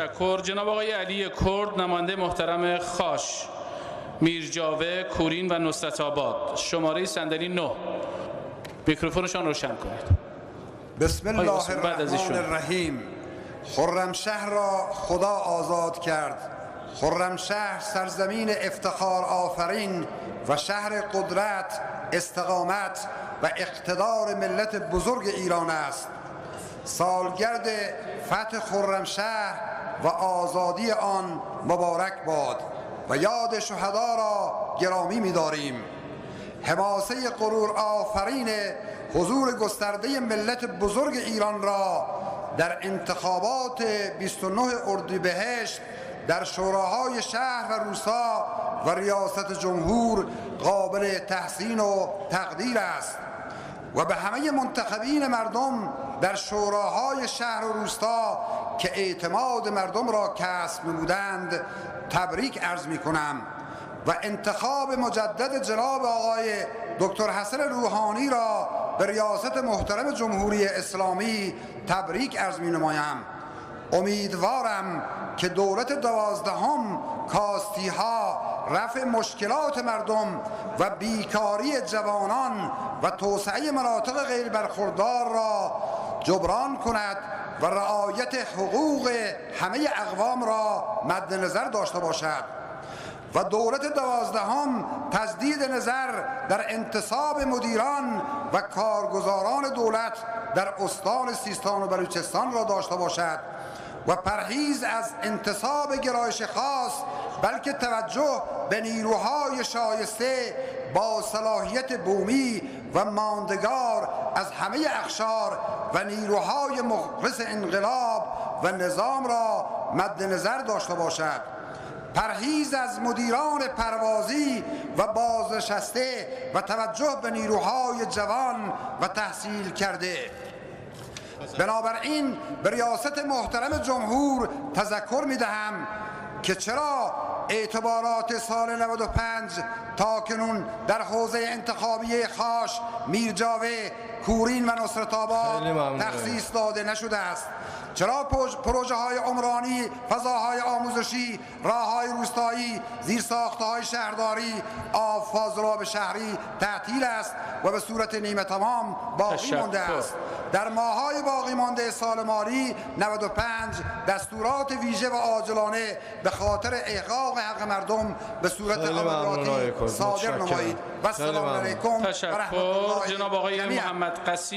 تشکر. جناب آقای علی کرد، نماینده محترم خاش، میرجاوه، کورین و نصرت آباد، شماره صندلی 9. میکروفونشان روشن کنید. بسم الله الرحمن الرحیم. خرمشهر را خدا آزاد کرد. خرمشهر سرزمین افتخار آفرین و شهر قدرت، استقامت و اقتدار ملت بزرگ ایران است. سالگرد فتح خرمشهر و آزادی آن مبارک باد و یاد شهدا را گرامی می‌داریم. حماسه غرور آفرین حضور گسترده ملت بزرگ ایران را در انتخابات 29 اردیبهشت در شوراهای شهر و روستا و ریاست جمهور قابل تحسین و تقدیر است و به همه منتخبین مردم در شوراهای شهر و روستا که اعتماد مردم را کسب نمودند تبریک عرض می کنم و انتخاب مجدد جناب آقای دکتر حسن روحانی را به ریاست محترم جمهوری اسلامی تبریک عرض می نمایم. امیدوارم که دولت 12ام کاستی‌ها، رفع مشکلات مردم و بیکاری جوانان و توسعه مناطق غیر برخوردار را جبران کند و رعایت حقوق همه اقوام را مد نظر داشته باشد و دولت 12ام تجدید نظر در انتصاب مدیران و کارگزاران دولت در استان سیستان و بلوچستان را داشته باشد و پرهیز از انتصاب گرایش خاص، بلکه توجه به نیروهای شایسته با صلاحیت بومی و ماندگار از همه اقشار و نیروهای مخلص انقلاب و نظام را مد نظر داشته باشد. پرهیز از مدیران پروازی و بازنشسته و توجه به نیروهای جوان و تحصیل کرده. بنابراین به ریاست محترم جمهور تذکر می دهم که چرا اعتبارات سال 95 تاکنون در حوزه انتخابی خاش، میرجاوه، کورین و نصرت آباد تخصیص داده نشده است. چرا پروژه های عمرانی، فضاهای آموزشی، راههای روستایی، زیرساختهای شهرداری، آب فاضلاب شهری تعطیل است و به صورت نیمه تمام باقی مانده است. در ماه‌های باقی مانده سال مالی 95 دستورات ویژه و عاجلانه به خاطر احقاق حق مردم به صورت عملیاتی صادر نمایید. و السلام علیکم و رحمت الله. جناب آقای محمد قصی.